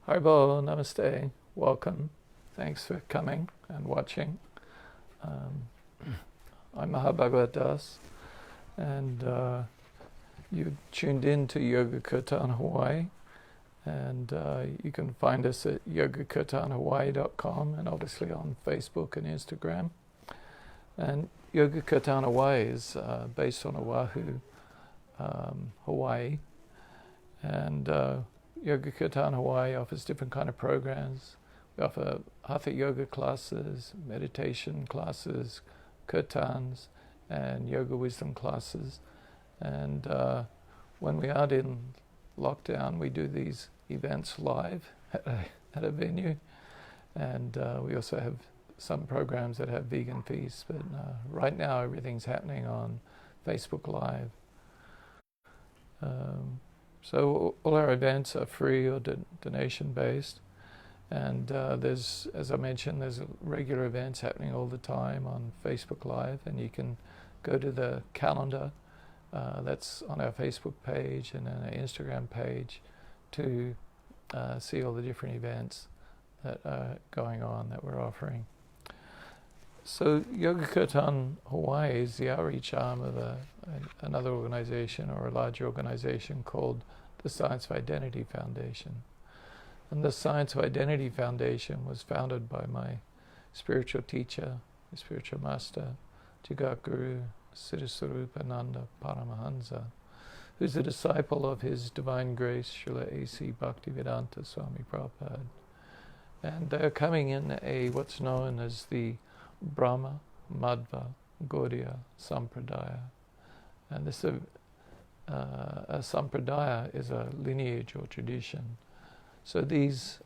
Haribo, namaste, welcome. Thanks for coming and watching. I'm Bhagavad Das, and you tuned in to Yoga Kirtan Hawaii, and you can find us at yogakirtanhawaii.com and obviously on Facebook and Instagram. And Yoga Kirtan Hawaii is based on Oahu, Hawaii, and Yoga Kirtan Hawaii offers different kind of programs. We offer hatha yoga classes, meditation classes, kirtans, and yoga wisdom classes. And when we aren't in lockdown, we do these events live at a venue. And we also have some programs that have vegan feasts. But right now, everything's happening on Facebook Live. So all our events are free or donation-based. And there's, as I mentioned, there's regular events happening all the time on Facebook Live, and you can go to the calendar that's on our Facebook page and on our Instagram page to see all the different events that are going on that we're offering. So Yoga Kirtan Hawaii is the outreach arm of another organization or a larger organization called the Science of Identity Foundation. And the Science of Identity Foundation was founded by my spiritual teacher, my spiritual master, Jagat Guru, Siddhasarupananda Paramahansa, who's a disciple of His Divine Grace, Srila A.C. Bhaktivedanta Swami Prabhupada. And they're coming in what's known as the Brahma, Madhva, Gaudiya Sampradaya. And this a Sampradaya is a lineage or tradition. So these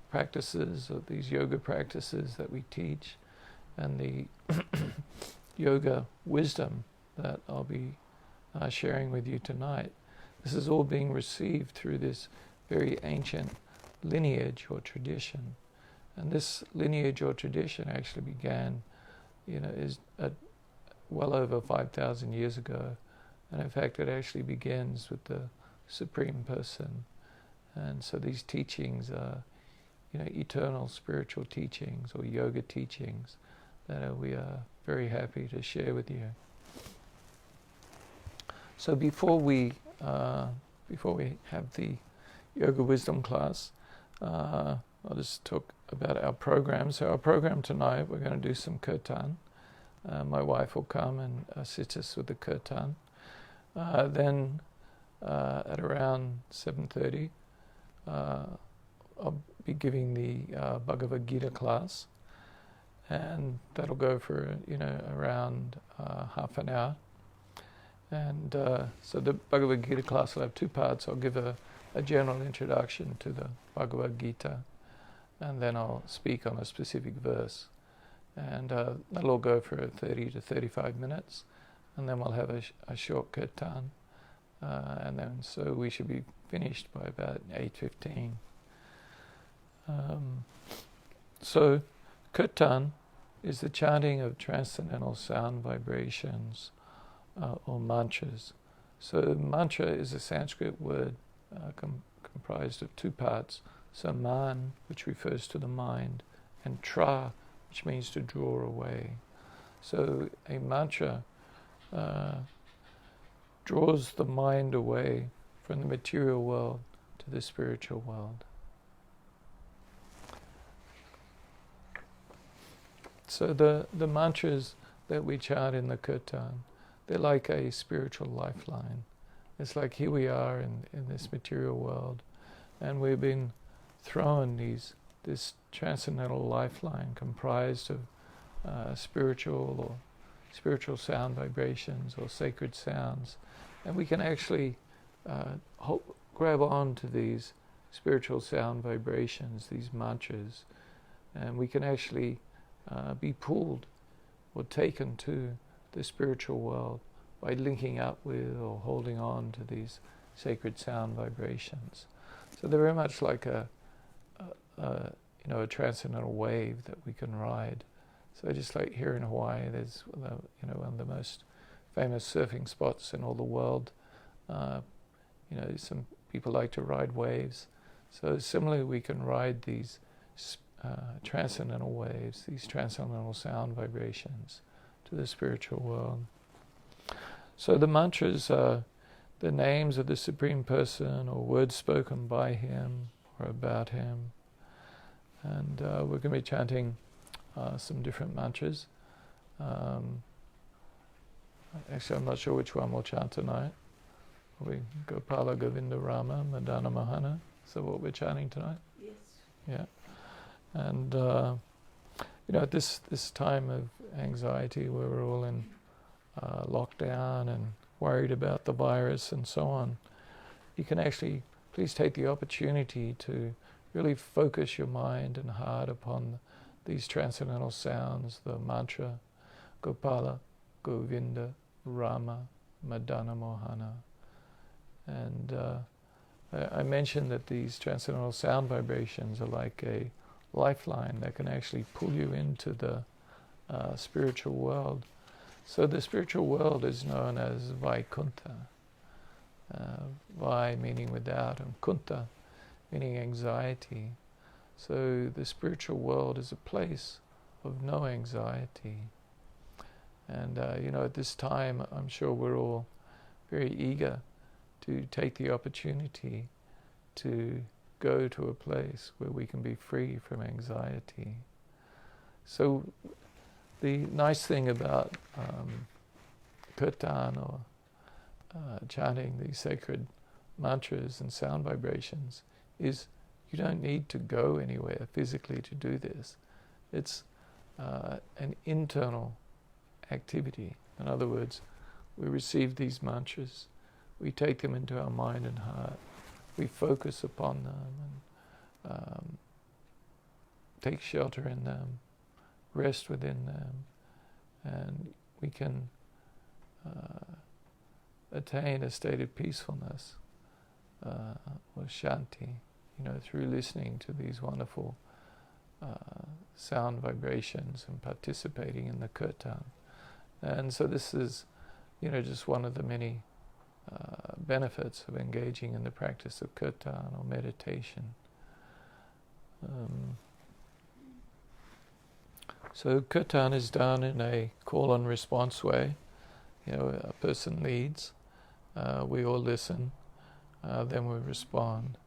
practices, or these yoga practices that we teach, and the yoga wisdom that I'll be sharing with you tonight, this is all being received through this very ancient lineage or tradition. And this lineage or tradition actually began, is well over 5,000 years ago. And in fact, it actually begins with the Supreme Person. And so these teachings are, eternal spiritual teachings or yoga teachings that we are very happy to share with you. So before we have the yoga wisdom class, I'll just talk about our program. So our program tonight, we're going to do some kirtan. My wife will come and assist us with the kirtan. Then at around 7:30, I'll be giving the Bhagavad-gita class, and that'll go for around half an hour. And so the Bhagavad-gita class will have two parts. I'll give a general introduction to the Bhagavad-gita, and then I'll speak on a specific verse. And that'll all go for 30 to 35 minutes, and then we'll have a short kirtan. And then so we should be finished by about 8:15. So kirtan is the chanting of transcendental sound vibrations or mantras. So mantra is a Sanskrit word comprised of two parts. So man, which refers to the mind, and tra, which means to draw away. So a mantra draws the mind away from the material world to the spiritual world. So the mantras that we chant in the kirtan, they're like a spiritual lifeline. It's like here we are in this material world, and we've been thrown this transcendental lifeline comprised of spiritual sound vibrations or sacred sounds. And we can actually grab on to these spiritual sound vibrations, these mantras, and we can actually be pulled or taken to the spiritual world by linking up with or holding on to these sacred sound vibrations. So they're very much like a transcendental wave that we can ride. So just like here in Hawaii, there's one of the most famous surfing spots in all the world. Some people like to ride waves. So similarly, we can ride these transcendental waves, these transcendental sound vibrations to the spiritual world. So the mantras are the names of the Supreme Person or words spoken by Him or about Him. And we're going to be chanting some different mantras. Actually, I'm not sure which one we'll chant tonight. We Gopala Govinda Rama Madana Mohana. So what we're chanting tonight? Yes. Yeah. And at this time of anxiety, where we're all in lockdown and worried about the virus and so on, you can actually please take the opportunity to really focus your mind and heart upon these transcendental sounds, the mantra Gopala Govinda Rama Madana Mohana. And I mentioned that these transcendental sound vibrations are like a lifeline that can actually pull you into the spiritual world. So the spiritual world is known as Vaikuntha. Vai meaning without, and Kunta meaning anxiety. So the spiritual world is a place of no anxiety. And at this time, I'm sure we're all very eager to take the opportunity to go to a place where we can be free from anxiety. So the nice thing about Kirtan or chanting these sacred mantras and sound vibrations is you don't need to go anywhere physically to do this. It's an internal activity. In other words, we receive these mantras, we take them into our mind and heart, we focus upon them and take shelter in them, rest within them, and we can attain a state of peacefulness or shanti, through listening to these wonderful sound vibrations and participating in the kirtan. And so this is, just one of the many benefits of engaging in the practice of kirtan or meditation. So kirtan is done in a call and response way. A person leads, we all listen, then we respond.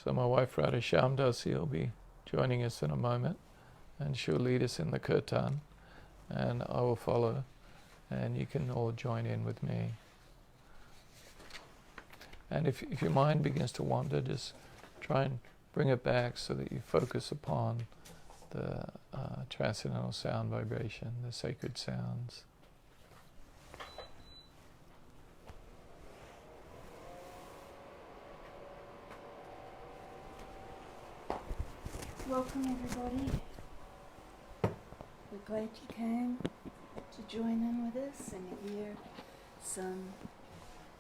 So my wife Radha Shamdasi will be joining us in a moment, and she'll lead us in the kirtan, and I will follow, and you can all join in with me. And if your mind begins to wander, just try and bring it back so that you focus upon the transcendental sound vibration, the sacred sounds. Welcome everybody. We're glad you came to join in with us and hear some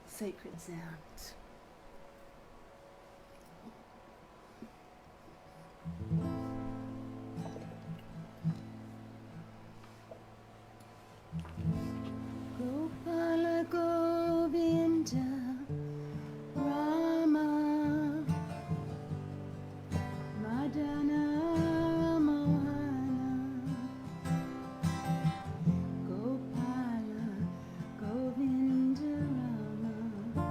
sacred sounds. Gopala Govinda Rama Madana Mohana Gopala Govinda Rama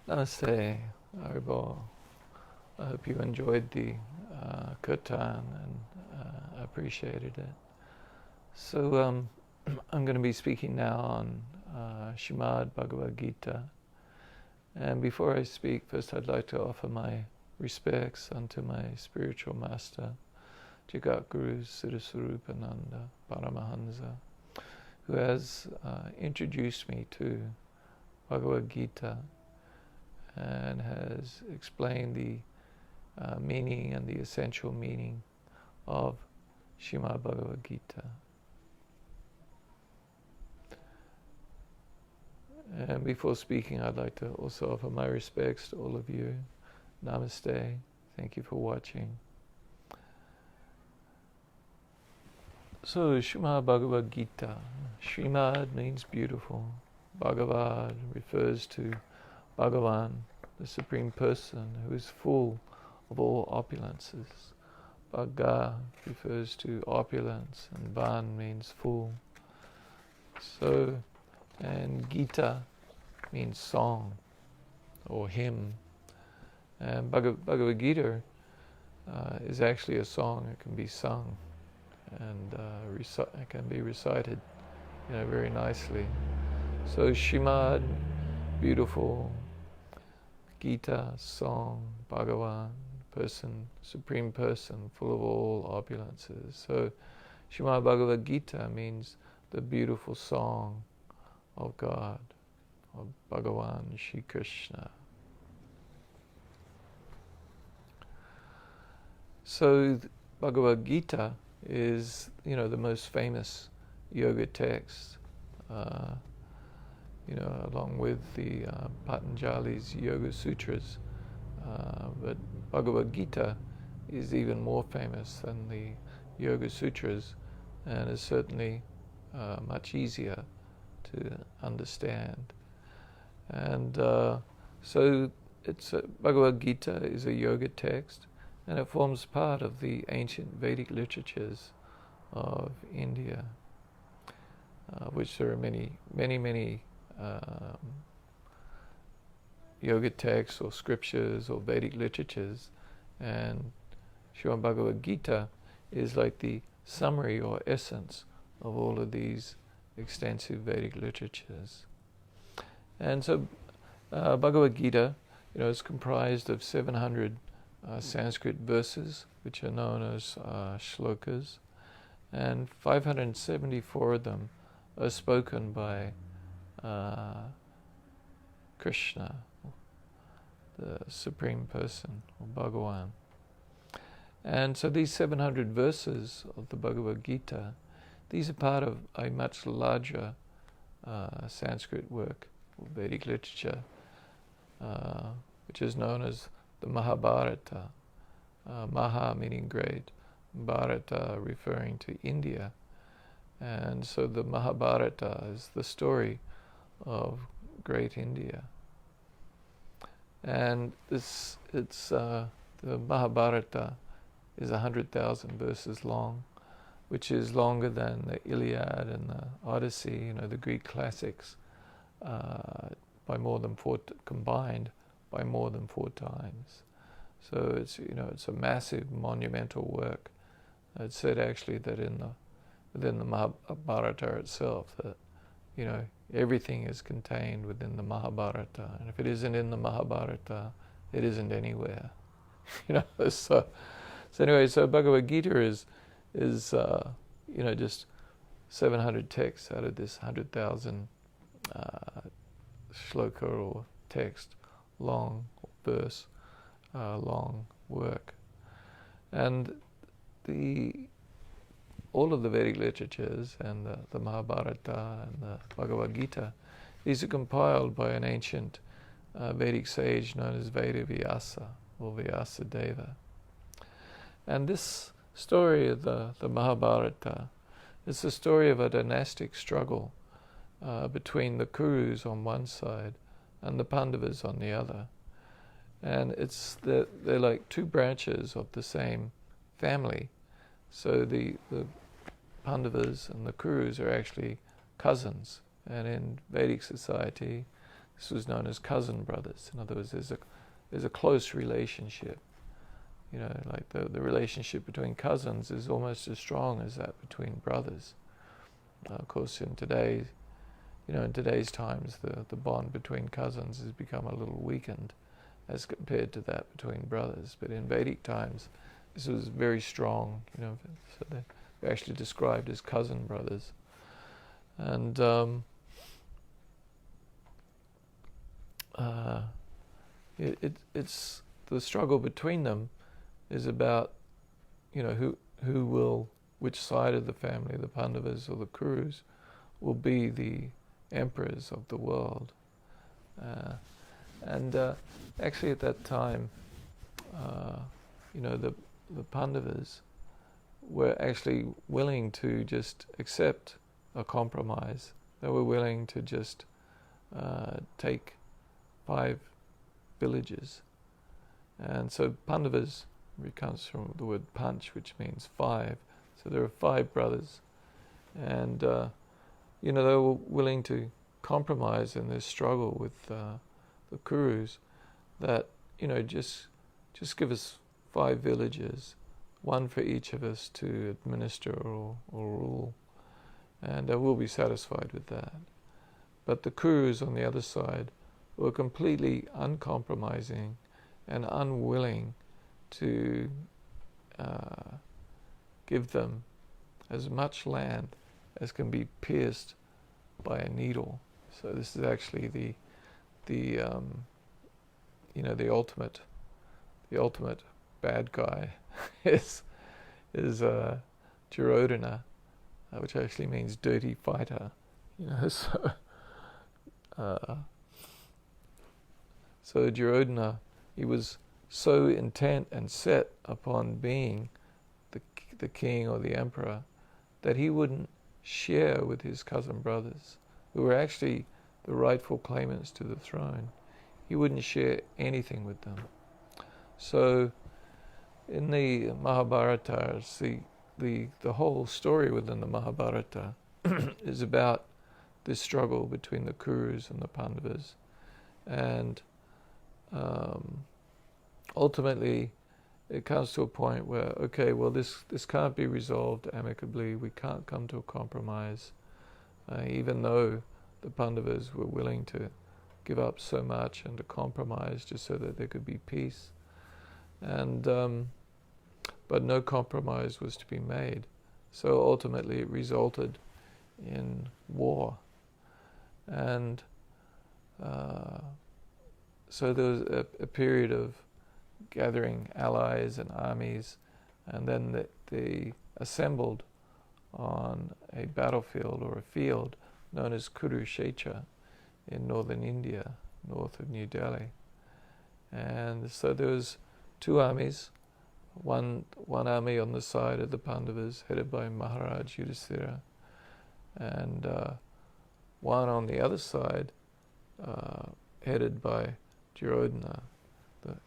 Namaste, Aribo. I hope you enjoyed the Kirtan and appreciated it. So I'm going to be speaking now on Srimad Bhagavad-gita. And before I speak, first I'd like to offer my respects unto my spiritual master, Jagat Guru Siddhaswarupananda Paramahansa, who has introduced me to Bhagavad-gita and has explained the meaning and the essential meaning of Srimad Bhagavad-gita. And before speaking, I'd like to also offer my respects to all of you. Namaste. Thank you for watching. So, Srimad Bhagavad-gita. Srimad means beautiful. Bhagavad refers to Bhagavan, the Supreme Person, who is full of all opulences. Bhaga refers to opulence, and Van means full. So, and Gita means song or hymn. And Bhagavad-gita is actually a song. It can be sung and it can be recited, very nicely. So Srimad, beautiful. Gita, song. Bhagavan, person, Supreme Person, full of all opulences. So Srimad Bhagavad-gita means the beautiful song of God, of Bhagavan Shri Krishna. So Bhagavad-gita is, the most famous yoga text, along with the Patanjali's Yoga Sutras. But Bhagavad-gita is even more famous than the Yoga Sutras and is certainly much easier to understand. And so Bhagavad-gita is a yoga text, and it forms part of the ancient Vedic literatures of India, which there are many yoga texts or scriptures or Vedic literatures, and Srimad Bhagavad-gita is like the summary or essence of all of these extensive Vedic literatures. And so Bhagavad-gita, is comprised of 700 Sanskrit verses, which are known as shlokas, and 574 of them are spoken by Krishna, the Supreme Person, or Bhagavan. And so these 700 verses of the Bhagavad-gita, these are part of a much larger Sanskrit work, or Vedic literature, which is known as the Mahabharata. Maha meaning great, Bharata referring to India. And so the Mahabharata is the story of great India. And the Mahabharata is 100,000 verses long, which is longer than the Iliad and the Odyssey, the Greek classics, combined by more than 4 times. So it's a massive monumental work. It's said actually that within the Mahabharata itself, that everything is contained within the Mahabharata, and if it isn't in the Mahabharata, it isn't anywhere. So anyway, so Bhagavad-gita is just 700 texts out of this 100,000 shloka or text long, verse long work. And all of the Vedic literatures and the Mahabharata and the Bhagavad-gita, these are compiled by an ancient Vedic sage known as Veda-vyasa or Vyasadeva. And this story of the Mahabharata is the story of a dynastic struggle between the Kurus on one side and the Pandavas on the other. And they're like 2 branches of the same family. So the Pandavas and the Kurus are actually cousins. And in Vedic society, This was known as cousin brothers. In other words, there's a close relationship. Like the relationship between cousins is almost as strong as that between brothers. Of course, in today's times, the bond between cousins has become a little weakened as compared to that between brothers. But in Vedic times, this was very strong. So they're actually described as cousin brothers, and it's the struggle between them is about which side of the family, the Pandavas or the Kurus, will be the emperors of the world. Actually at that time, the Pandavas were actually willing to just accept a compromise. They were willing to just take 5 villages. And so Pandavas comes from the word panch, which means 5. So there are 5 brothers. And, they were willing to compromise in this struggle with the Kurus that, just give us 5 villages, 1 for each of us to administer or rule, and we'll be satisfied with that. But the Kurus on the other side were completely uncompromising and unwilling to give them as much land as can be pierced by a needle. So this is actually the ultimate bad guy is Duryodhana, which actually means dirty fighter. So Duryodhana, he was so intent and set upon being the king or the emperor that he wouldn't share with his cousin brothers, who were actually the rightful claimants to the throne. He wouldn't share anything with them. So in the Mahabharata, the whole story within the Mahabharata is about this struggle between the Kurus and the Pandavas. And ultimately, it comes to a point where, okay, well, this can't be resolved amicably. We can't come to a compromise, even though the Pandavas were willing to give up so much and to compromise just so that there could be peace. And but no compromise was to be made. So ultimately, it resulted in war. And so there was a period of gathering allies and armies, and then they assembled on a battlefield or a field known as Kurukshetra in northern India, north of New Delhi. And so there was 2 armies, one army on the side of the Pandavas headed by Maharaj Yudhisthira, and one on the other side headed by Duryodhana,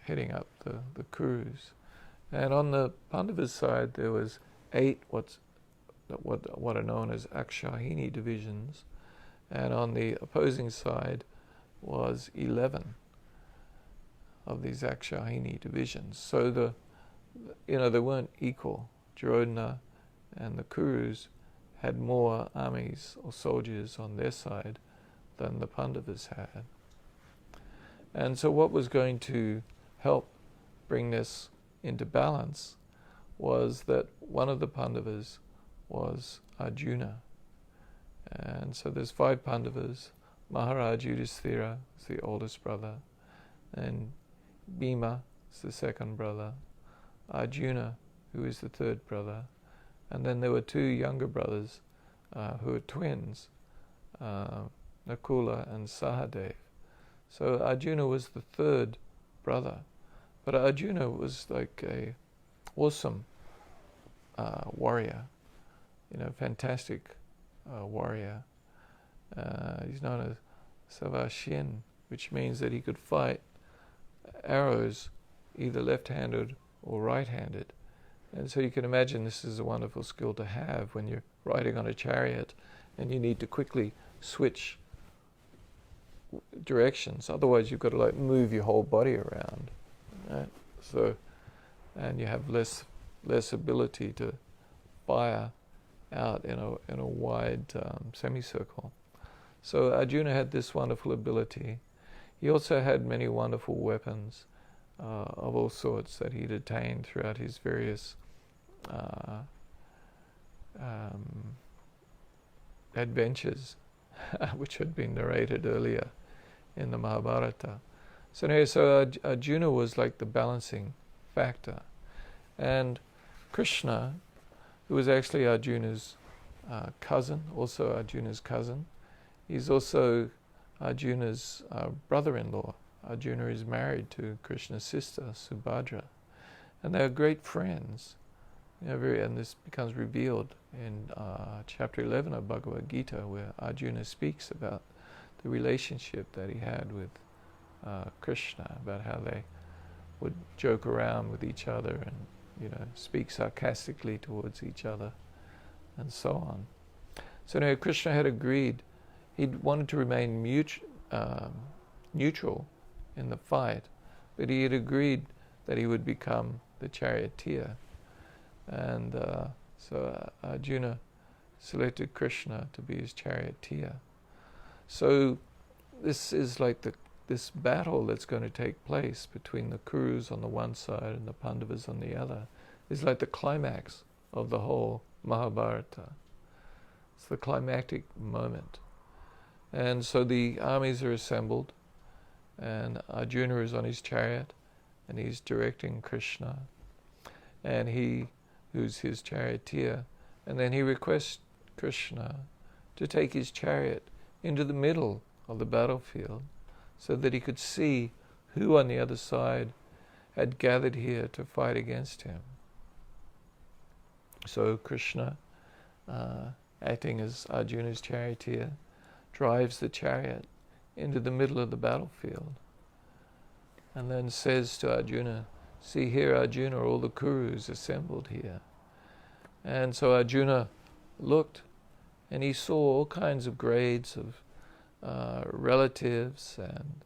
heading up the Kurus. And on the Pandavas side there was 8 what are known as Akshahini divisions, and on the opposing side was 11 of these Akshahini divisions. So they weren't equal. Duryodhana and the Kurus had more armies or soldiers on their side than the Pandavas had. And so what was going to help bring this into balance was that one of the Pandavas was Arjuna. And so there's 5 Pandavas. Maharaj Yudhisthira is the oldest brother, and Bhima is the second brother, Arjuna, who is the 3rd brother, and then there were 2 younger brothers who were twins, Nakula and Sahadev. So Arjuna was the 3rd brother, but Arjuna was like a awesome warrior, fantastic warrior. He's known as Savashin, which means that he could fight arrows either left-handed or right-handed. And so you can imagine this is a wonderful skill to have when you're riding on a chariot and you need to quickly switch directions. Otherwise, you've got to like move your whole body around. Right? So, and you have less ability to fire out in a wide semicircle. So Arjuna had this wonderful ability. He also had many wonderful weapons of all sorts that he'd attained throughout his various adventures, which had been narrated earlier in the Mahabharata. So anyway, Arjuna was like the balancing factor. And Krishna, who was actually Arjuna's cousin, also Arjuna's cousin, he's also Arjuna's brother-in-law. Arjuna is married to Krishna's sister, Subhadra. And they are great friends. And this becomes revealed in chapter 11 of Bhagavad-gita, where Arjuna speaks about the relationship that he had with Krishna, about how they would joke around with each other and speak sarcastically towards each other, and so on. So anyway, Krishna had agreed. He'd wanted to remain neutral in the fight, but he had agreed that he would become the charioteer. And so Arjuna selected Krishna to be his charioteer. So this is like this battle that's going to take place between the Kurus on the one side and the Pandavas on the other is like the climax of the whole Mahabharata. It's the climactic moment. And so the armies are assembled, and Arjuna is on his chariot, and he's directing Krishna, and he, who's his charioteer, and then he requests Krishna to take his chariot into the middle of the battlefield so that he could see who on the other side had gathered here to fight against him. So Krishna, acting as Arjuna's charioteer, drives the chariot into the middle of the battlefield and then says to Arjuna, "See here, Arjuna, all the Kurus assembled here." And so Arjuna looked, and he saw all kinds of grades of relatives and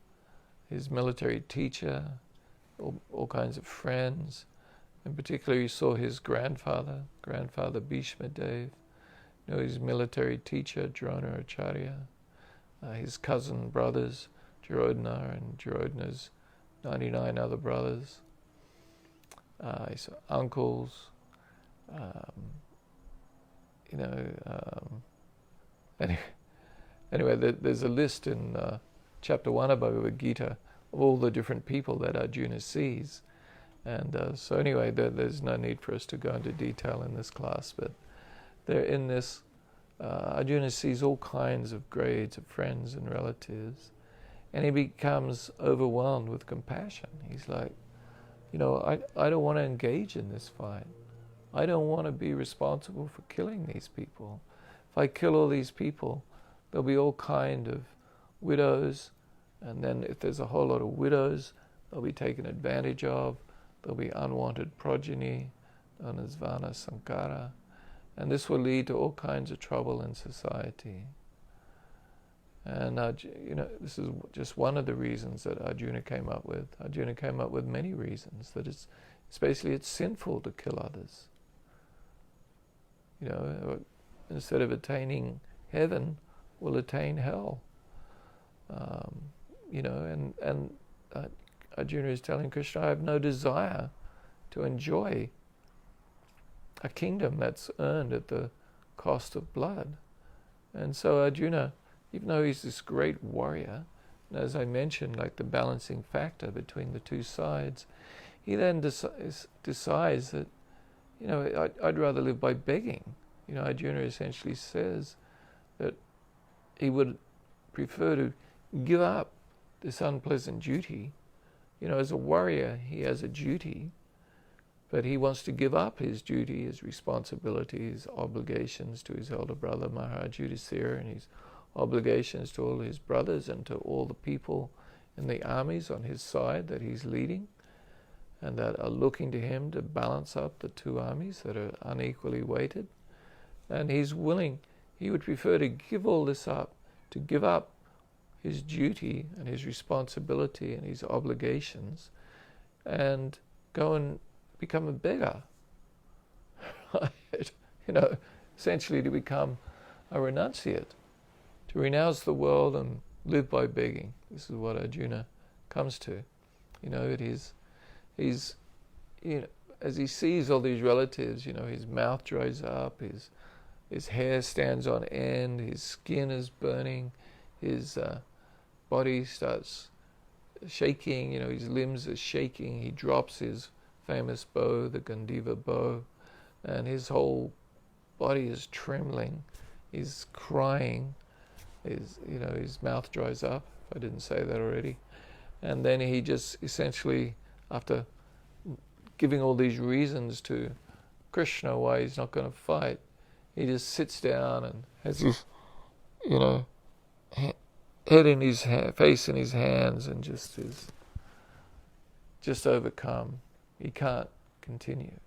his military teacher, all kinds of friends. In particular, he saw his grandfather Bhishma Dev, his military teacher, Drona Acharya, his cousin brothers, Duryodhana and Duryodhana's 99 other brothers, his uncles, Anyway, there's a list in chapter 1 of Bhagavad-gita of all the different people that Arjuna sees. And so anyway, there's no need for us to go into detail in this class, but there in this, Arjuna sees all kinds of grades of friends and relatives, and he becomes overwhelmed with compassion. He's like, I don't want to engage in this fight. I don't want to be responsible for killing these people. If I kill all these people, there'll be all kind of widows, and then if there's a whole lot of widows, they'll be taken advantage of. There'll be unwanted progeny, known as Vana Sankara, and this will lead to all kinds of trouble in society. And this is just one of the reasons that Arjuna came up with. Arjuna came up with many reasons that it's sinful to kill others. Instead of attaining heaven, we'll attain hell. Arjuna is telling Krishna, I have no desire to enjoy a kingdom that's earned at the cost of blood. And so Arjuna, even though he's this great warrior, and as I mentioned, like the balancing factor between the two sides, he then decides that, I'd rather live by begging. Arjuna essentially says that he would prefer to give up this unpleasant duty. As a warrior, he has a duty, but he wants to give up his duty, his responsibility, his obligations to his elder brother Maharaj Yudhisthira, and his obligations to all his brothers and to all the people in the armies on his side that he's leading, and that are looking to him to balance up the two armies that are unequally weighted. And he would prefer to give all this up, to give up his duty and his responsibility and his obligations and go and become a beggar. Right? Essentially to become a renunciate, to renounce the world and live by begging. This is what Arjuna comes to. He's as he sees all these relatives, his mouth dries up, his hair stands on end, his skin is burning, his body starts shaking, his limbs are shaking, he drops his famous bow, the Gandiva bow, and his whole body is trembling, he's crying, his mouth dries up, if I didn't say that already. And then he just essentially, after giving all these reasons to Krishna why he's not going to fight, he just sits down and has his, head in his face in his hands and just is just overcome. He can't continue.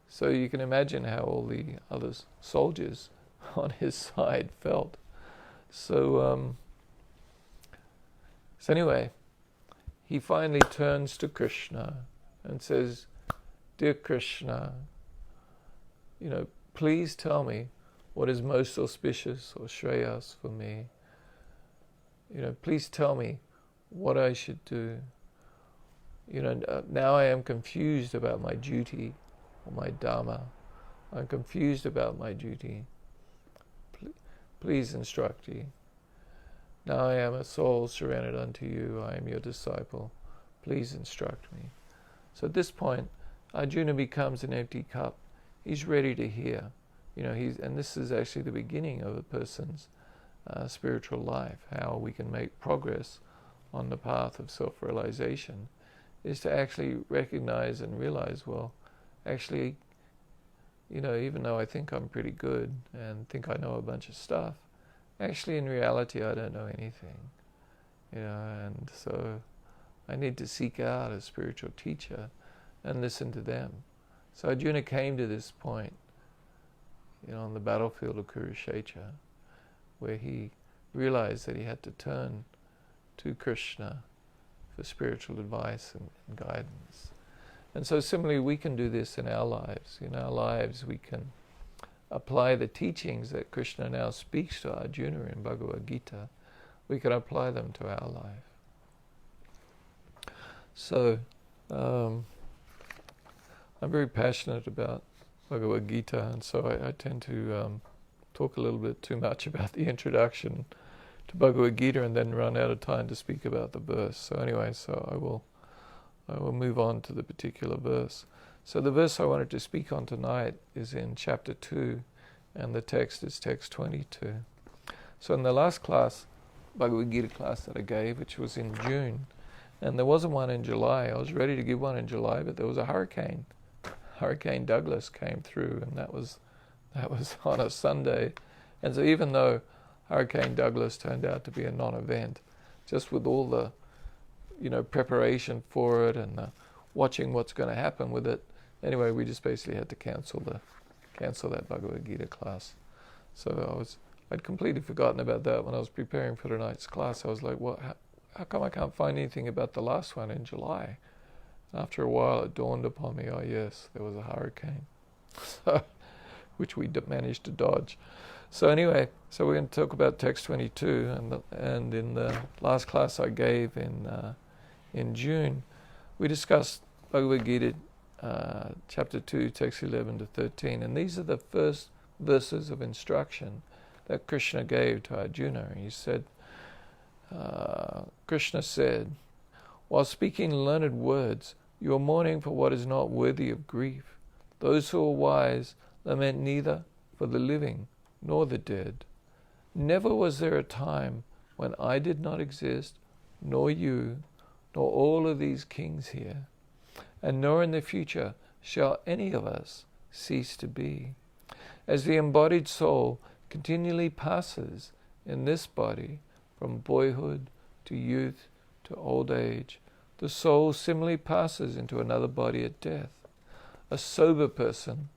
So you can imagine how all the other soldiers on his side felt. So anyway, he finally turns to Krishna and says, "Dear Krishna, please tell me what is most auspicious or shreyas for me. Please tell me what I should do. Now I am confused about my duty or my dharma. I'm confused about my duty. Please instruct me. Now I am a soul surrendered unto you. I am your disciple. Please instruct me." So at this point, Arjuna becomes an empty cup. He's ready to hear. And this is actually the beginning of a person's spiritual life. How we can make progress on the path of self-realization is to actually recognize and realize, well, actually, even though I think I'm pretty good and think I know a bunch of stuff, actually in reality I don't know anything. And so I need to seek out a spiritual teacher and listen to them. So Arjuna came to this point, on the battlefield of Kurukshetra, where he realized that he had to turn to Krishna for spiritual advice and guidance. And so similarly, we can do this in our lives. In our lives, we can apply the teachings that Krishna now speaks to Arjuna in Bhagavad-gita. We can apply them to our life. So, I'm very passionate about Bhagavad-gita, and so I tend to talk a little bit too much about the introduction to Bhagavad-gita and then run out of time to speak about the verse. So anyway, I will move on to the particular verse. So the verse I wanted to speak on tonight is in chapter 2, and the text is text 22. So in the last class, Bhagavad-gita class that I gave, which was in June, and there wasn't one in July. I was ready to give one in July, but there was a hurricane. Hurricane Douglas came through, and that was on a Sunday. And so even though Hurricane Douglas turned out to be a non-event, just with all the preparation for it and watching what's going to happen with it, anyway, we just basically had to cancel that Bhagavad-gita class. So I'd completely forgotten about that when I was preparing for tonight's class. I was like, well, how come I can't find anything about the last one in July? After a while, it dawned upon me, oh yes, there was a hurricane, which we managed to dodge. So anyway, so we're going to talk about text 22, and in the last class I gave in June, we discussed Bhagavad-gita chapter 2, text 11 to 13, and these are the first verses of instruction that Krishna gave to Arjuna. He said, Krishna said, "While speaking learned words, you are mourning for what is not worthy of grief. Those who are wise lament neither for the living nor the dead. Never was there a time when I did not exist, nor you, nor all of these kings here, and nor in the future shall any of us cease to be. As the embodied soul continually passes in this body from boyhood to youth to old age, the soul similarly passes into another body at death. A sober person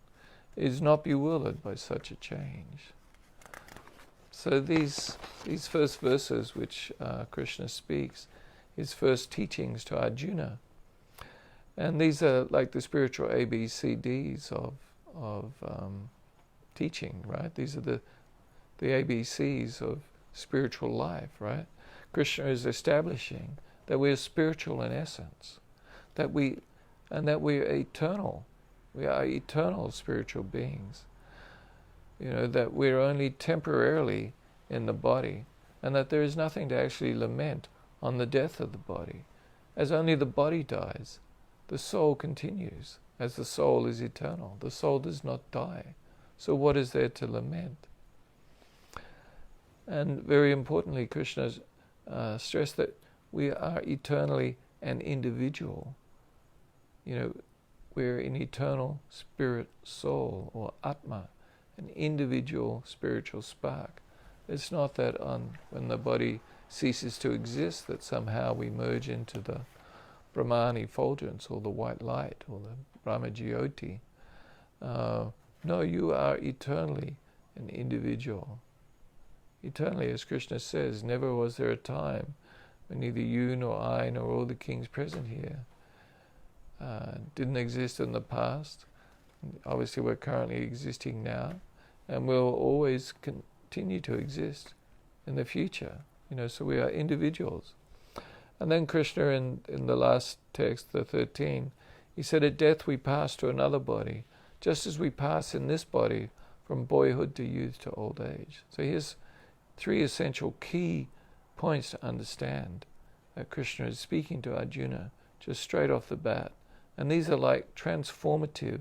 is not bewildered by such a change." So these first verses which Krishna speaks, his first teachings to Arjuna, and these are like the spiritual ABCDs of teaching, right? These are the ABCs of spiritual life, right? Krishna is establishing that we are spiritual in essence, that we are eternal. We are eternal spiritual beings. That we're only temporarily in the body, and that there is nothing to actually lament on the death of the body. As only the body dies, the soul continues, as the soul is eternal. The soul does not die. So what is there to lament? And very importantly, Krishna stressed that we are eternally an individual. We're an eternal spirit soul, or Atma, an individual spiritual spark. It's not that when the body ceases to exist that somehow we merge into the Brahman effulgence or the white light or the Brahma Jyoti. No, you are eternally an individual. Eternally, as Krishna says, never was there a time when neither you nor I nor all the kings present here didn't exist in the past. Obviously we're currently existing now, and will always continue to exist in the future. So we are individuals. And then Krishna in the last text, the 13, he said, at death we pass to another body, just as we pass in this body from boyhood to youth to old age. So here's 3 essential key points to understand that Krishna is speaking to Arjuna just straight off the bat. And these are like transformative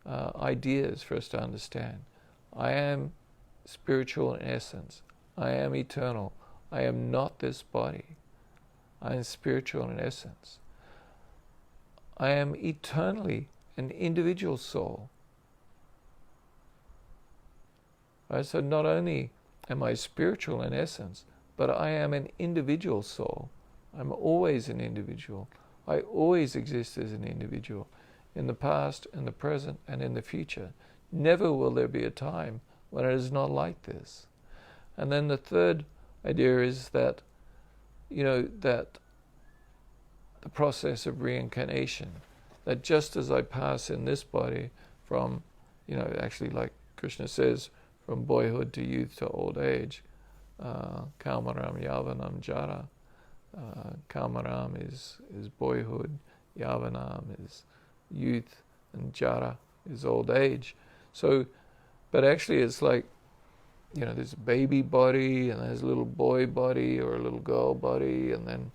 ideas for us to understand. I am spiritual in essence. I am eternal. I am not this body. I am spiritual in essence. I am eternally an individual soul. Right? So not only am I spiritual in essence, but I am an individual soul. I'm always an individual. I always exist as an individual, in the past, in the present, and in the future. Never will there be a time when it is not like this. And then the third idea is that, that the process of reincarnation, that just as I pass in this body from, actually like Krishna says, from boyhood to youth to old age, Kamaram, Yavanam, Jara. Kamaram is boyhood, Yavanam is youth, and Jara is old age. So, but actually it's like, there's a baby body, and there's a little boy body, or a little girl body, and then,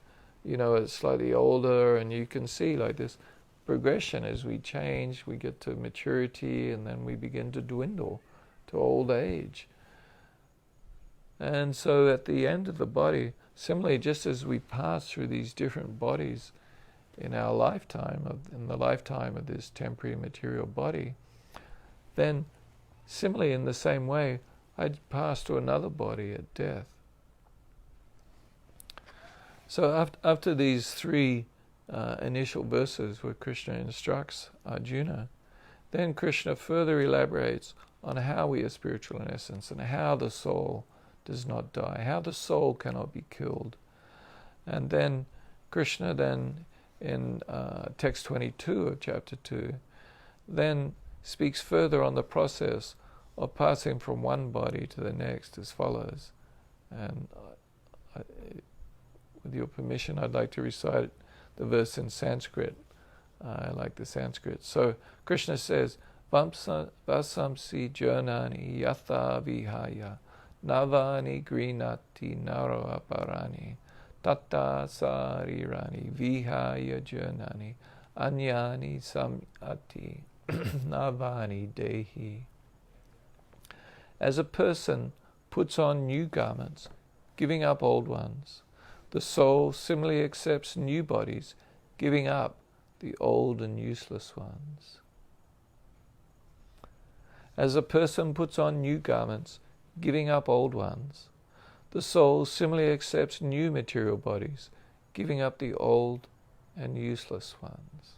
it's slightly older, and you can see like this progression as we change, we get to maturity, and then we begin to dwindle to old age. And so at the end of the body, similarly, just as we pass through these different bodies in our lifetime, in the lifetime of this temporary material body, then similarly in the same way, I'd pass to another body at death. So after these 3 initial verses where Krishna instructs Arjuna, then Krishna further elaborates on how we are spiritual in essence and how the soul does not die, how the soul cannot be killed. And then Krishna in text 22 of chapter 2 then speaks further on the process of passing from one body to the next as follows. And with your permission, I'd like to recite the verse in Sanskrit. I like the Sanskrit. So Krishna says, Vasamsi jnani yatha vihaya navani grinati naro aparani tatta sarirani vihaya jnani anyani samati navani dehi. As a person puts on new garments, giving up old ones, the soul similarly accepts new bodies, giving up the old and useless ones. As a person puts on new garments, giving up old ones, the soul similarly accepts new material bodies, giving up the old and useless ones.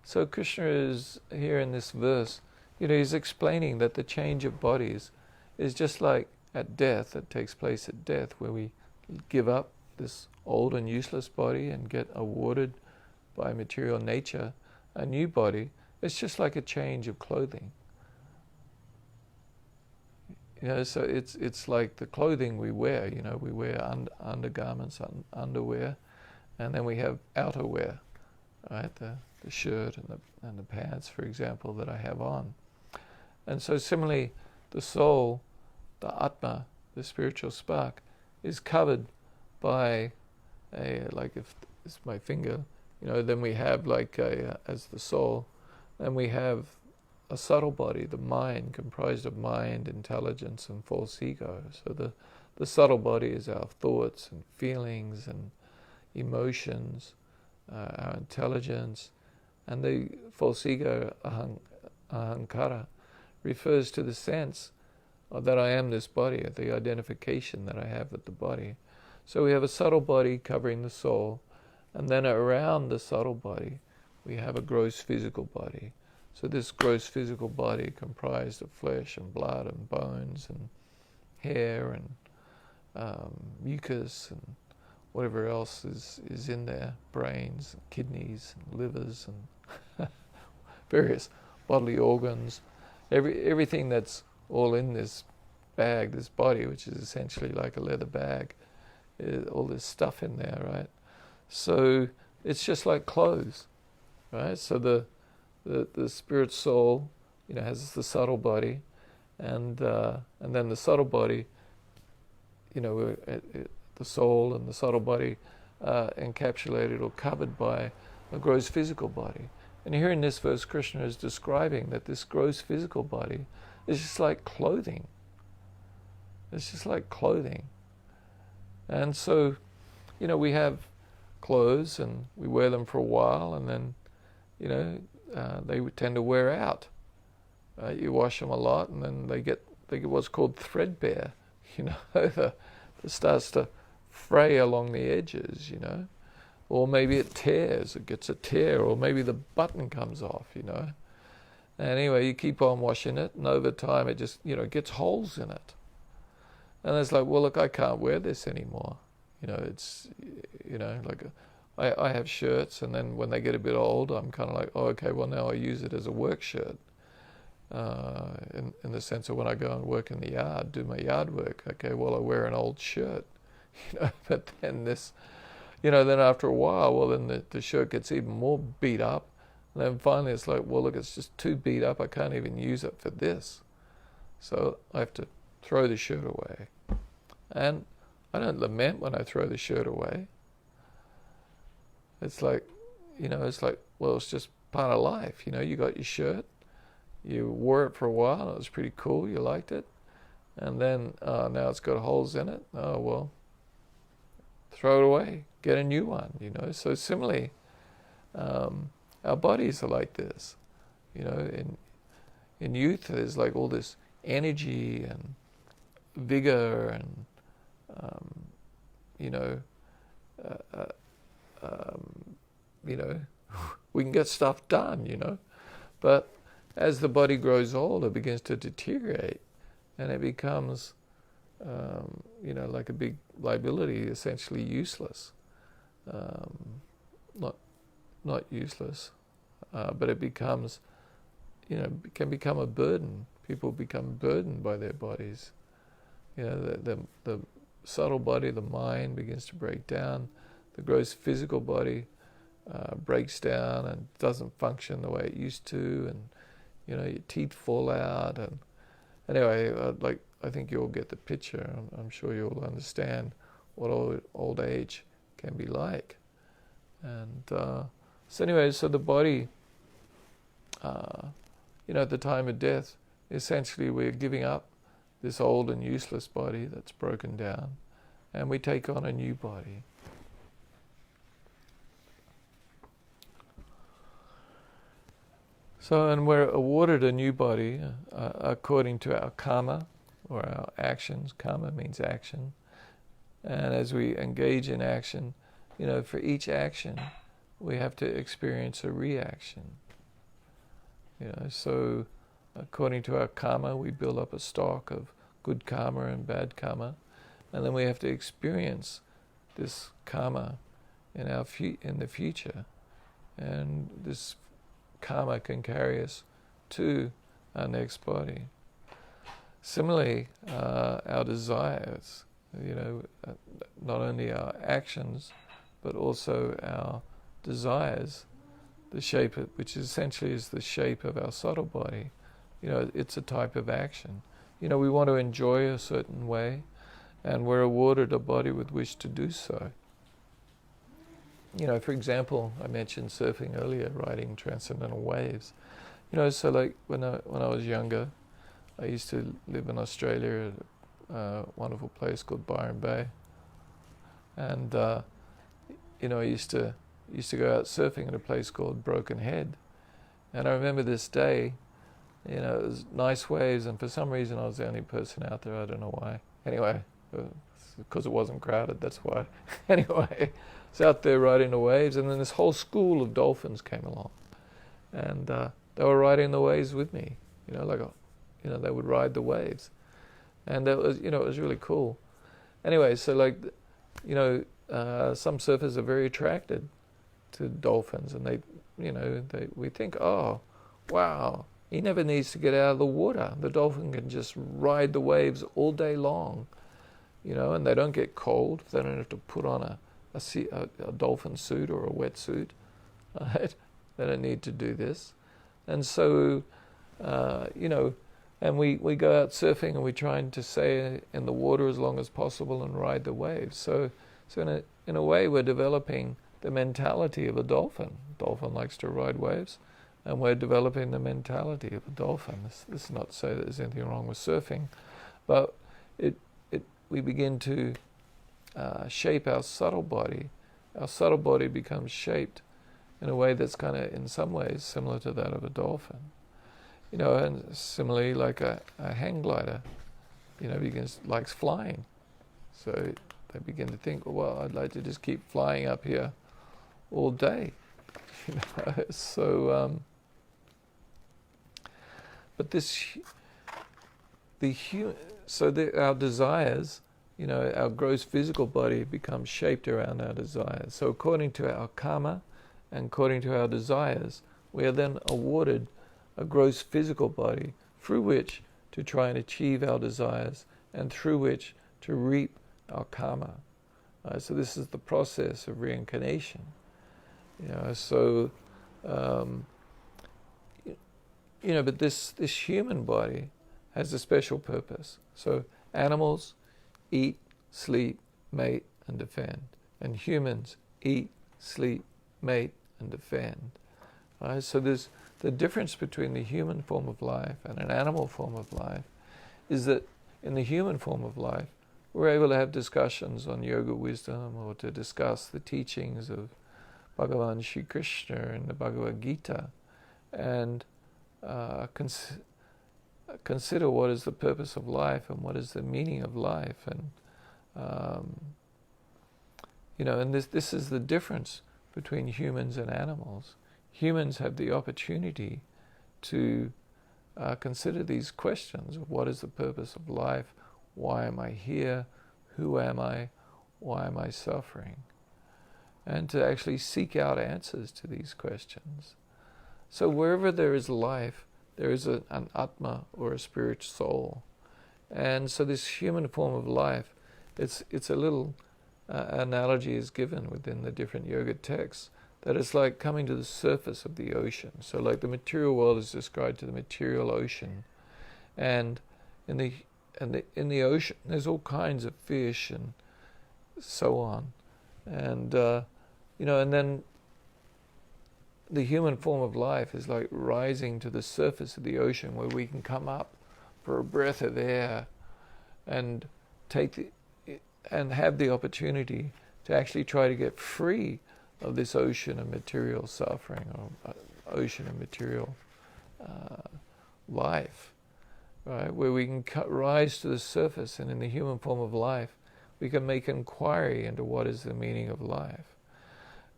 So Krishna is here in this verse he's explaining that the change of bodies is just like at death, it takes place at death, where we give up this old and useless body and get awarded by material nature a new body. It's just like a change of clothing. So it's like the clothing we wear. We wear undergarments, underwear, and then we have outerwear, right? The shirt and the pants, for example, that I have on. And so similarly, the soul, the Atma, the spiritual spark, is covered by like if it's my finger, then we have as the soul, then we have a subtle body, the mind, comprised of mind, intelligence, and false ego. So the subtle body is our thoughts and feelings and emotions, our intelligence, and the false ego, ahankara, refers to the sense that I am this body, the identification that I have with the body. So we have a subtle body covering the soul, and then around the subtle body we have a gross physical body. So this gross physical body, comprised of flesh and blood and bones and hair and mucus and whatever else is in there, brains, and kidneys, and livers, and various bodily organs, everything that's all in this bag, this body, which is essentially like a leather bag, all this stuff in there, right? So it's just like clothes, right? So the spirit soul, has the subtle body, and then the subtle body, the soul and the subtle body encapsulated or covered by a gross physical body. And here in this verse, Krishna is describing that this gross physical body is just like clothing. It's just like clothing. And so, we have clothes and we wear them for a while, and then, they would tend to wear out. You wash them a lot, and then they get what's called threadbare. It starts to fray along the edges. Or maybe it tears. It gets a tear, or maybe the button comes off. And anyway, you keep on washing it, and over time it just gets holes in it. And it's like, well, look, I can't wear this anymore. It's like I have shirts, and then when they get a bit old, I'm kind of like, oh, okay, well, now I use it as a work shirt. In the sense of when I go and work in the yard, do my yard work. Okay, well, I wear an old shirt, but then then after a while, well, then the shirt gets even more beat up. And then finally it's like, well, look, it's just too beat up. I can't even use it for this. So I have to throw the shirt away. And I don't lament when I throw the shirt away. It's like, well, it's just part of life. You got your shirt, you wore it for a while, it was pretty cool, you liked it. And then now it's got holes in it. Oh, well, throw it away, get a new one, So similarly, our bodies are like this. In youth, there's like all this energy and vigor and, we can get stuff done, But as the body grows old, it begins to deteriorate, and it becomes, like a big liability, essentially useless. Not useless, but it becomes, can become a burden. People become burdened by their bodies. The subtle body, the mind, begins to break down. The gross physical body breaks down and doesn't function the way it used to, and your teeth fall out. And anyway, I think you'll get the picture. I'm sure you'll understand what old age can be like. And so anyway, so the body, at the time of death, essentially we're giving up this old and useless body that's broken down, and we take on a new body. So, and we're awarded a new body according to our karma, or our actions. Karma means action. And as we engage in action, for each action, we have to experience a reaction. So according to our karma, we build up a stock of good karma and bad karma, and then we have to experience this karma in the future, and this karma can carry us to our next body. Similarly, our desires, not only our actions, but also our desires, the shape, which essentially is the shape of our subtle body. It's a type of action. We want to enjoy a certain way, and we're awarded a body with which to do so. For example, I mentioned surfing earlier, riding transcendental waves. So like when I was younger, I used to live in Australia at a wonderful place called Byron Bay, and I used to go out surfing at a place called Broken Head, and I remember this day. It was nice waves, and for some reason I was the only person out there. I don't know why. Anyway, because it wasn't crowded, that's why. Anyway, I was out there riding the waves, and then this whole school of dolphins came along, and they were riding the waves with me. They would ride the waves, and it was really cool. Anyway, so some surfers are very attracted to dolphins, and we think, oh, wow, he never needs to get out of the water. The dolphin can just ride the waves all day long, and they don't get cold. They don't have to put on a dolphin suit or a wetsuit. Right? They don't need to do this. And so, and we go out surfing and we're trying to stay in the water as long as possible and ride the waves. So in a way, we're developing the mentality of a dolphin. Dolphin likes to ride waves, and we're developing the mentality of a dolphin. This is not to say that there's anything wrong with surfing, but we begin to shape our subtle body. Our subtle body becomes shaped in a way that's kind of, in some ways, similar to that of a dolphin. And similarly, like a hang glider, likes flying. So they begin to think, well, I'd like to just keep flying up here all day. So, but our desires, our gross physical body becomes shaped around our desires. So according to our karma and according to our desires, we are then awarded a gross physical body through which to try and achieve our desires and through which to reap our karma. So this is the process of reincarnation. But this human body has a special purpose. So animals eat, sleep, mate, and defend. And humans eat, sleep, mate, and defend. So there's the difference between the human form of life and an animal form of life is that in the human form of life, we're able to have discussions on yoga wisdom or to discuss the teachings of Bhagavan Sri Krishna and the Bhagavad-gita and consider what is the purpose of life and what is the meaning of life. And this is the difference between humans and animals. Humans have the opportunity to consider these questions of what is the purpose of life, why am I here, who am I, why am I suffering, and to actually seek out answers to these questions. So wherever there is life, there is an Atma or a spirit soul. And so this human form of life, it's a little analogy is given within the different yoga texts, that it's like coming to the surface of the ocean. So like the material world is described to the material ocean. And in the ocean, there's all kinds of fish and so on. And, and then the human form of life is like rising to the surface of the ocean where we can come up for a breath of air and and have the opportunity to actually try to get free of this ocean of material suffering or ocean of material life, right? Where we can rise to the surface, and in the human form of life, we can make inquiry into what is the meaning of life.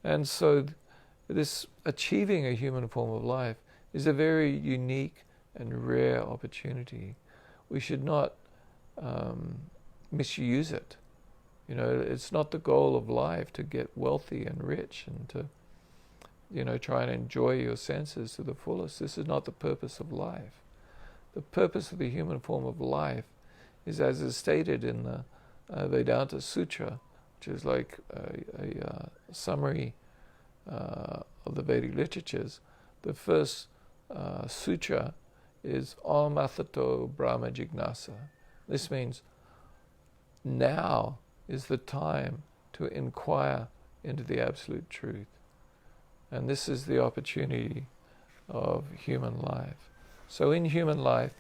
And so this achieving a human form of life is a very unique and rare opportunity. We should not misuse it. You know, it's not the goal of life to get wealthy and rich and to, you know, try and enjoy your senses to the fullest. This is not the purpose of life. The purpose of the human form of life is, as is stated in the Vedanta Sutra, which is like a summary of the Vedic literatures. The first sutra is Om Athato Brahma Jignasa. This means now is the time to inquire into the absolute truth. And this is the opportunity of human life. So in human life,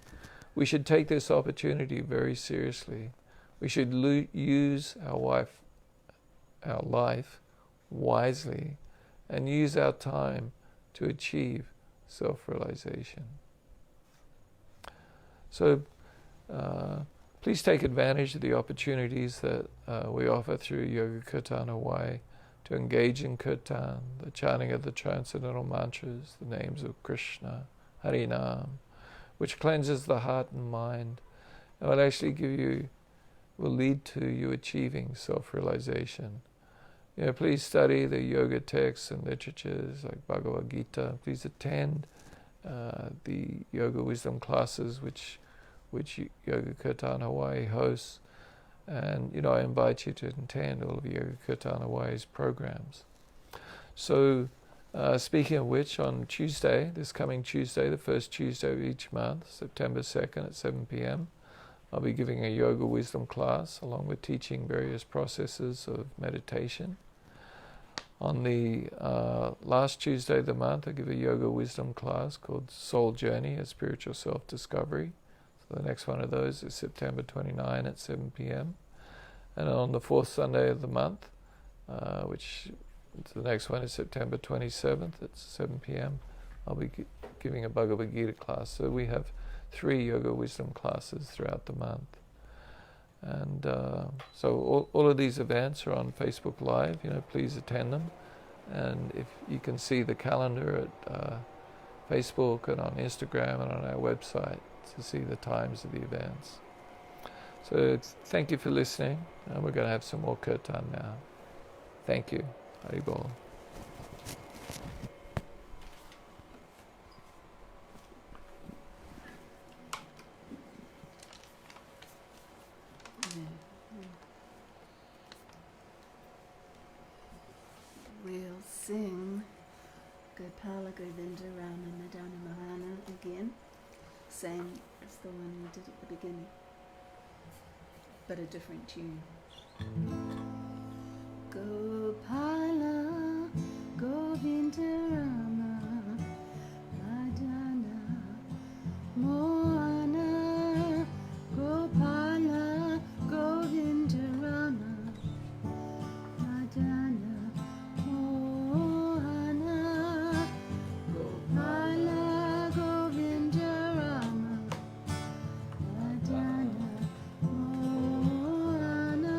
we should take this opportunity very seriously. We should use our life wisely and use our time to achieve self-realization. So please take advantage of the opportunities that we offer through Yoga Kirtan Hawai'i to engage in Kirtan, the chanting of the transcendental mantras, the names of Krishna, Harinam, which cleanses the heart and mind and will actually will lead to you achieving self-realization. You know, please study the yoga texts and literatures like Bhagavad-gita. Please attend the yoga wisdom classes which Yoga Kirtan Hawai'i hosts. And, you know, I invite you to attend all of Yoga Kirtan Hawai'i's programs. So, speaking of which, on Tuesday, this coming Tuesday, the first Tuesday of each month, September 2nd at 7 p.m., I'll be giving a yoga wisdom class along with teaching various processes of meditation. On the last Tuesday of the month, I give a yoga wisdom class called Soul Journey, a Spiritual Self-Discovery. So the next one of those is September 29 at 7 p.m. And on the fourth Sunday of the month, which the next one is September 27th at 7 p.m., I'll be giving a Bhagavad-gita class. So we have 3 yoga wisdom classes throughout the month. And so all of these events are on Facebook Live. You know, please attend them. And if you can see the calendar at Facebook and on Instagram and on our website to see the times of the events. So thank you for listening. And we're going to have some more Kirtan now. Thank you. Haribol. We'll sing Gopala Govinda Rama Madana Mohana again, same as the one we did at the beginning, but a different tune. Gopala Govinda Rama Madana Mohana, Gopala Govinda Rama Madana Mohana, Gopala Govinda Rama Madana Mohana,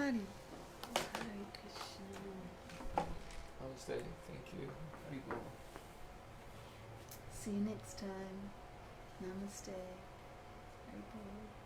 Hari. Hare Krishna. Namaste. Thank you. Haribol. See you next time. Namaste. Haribol.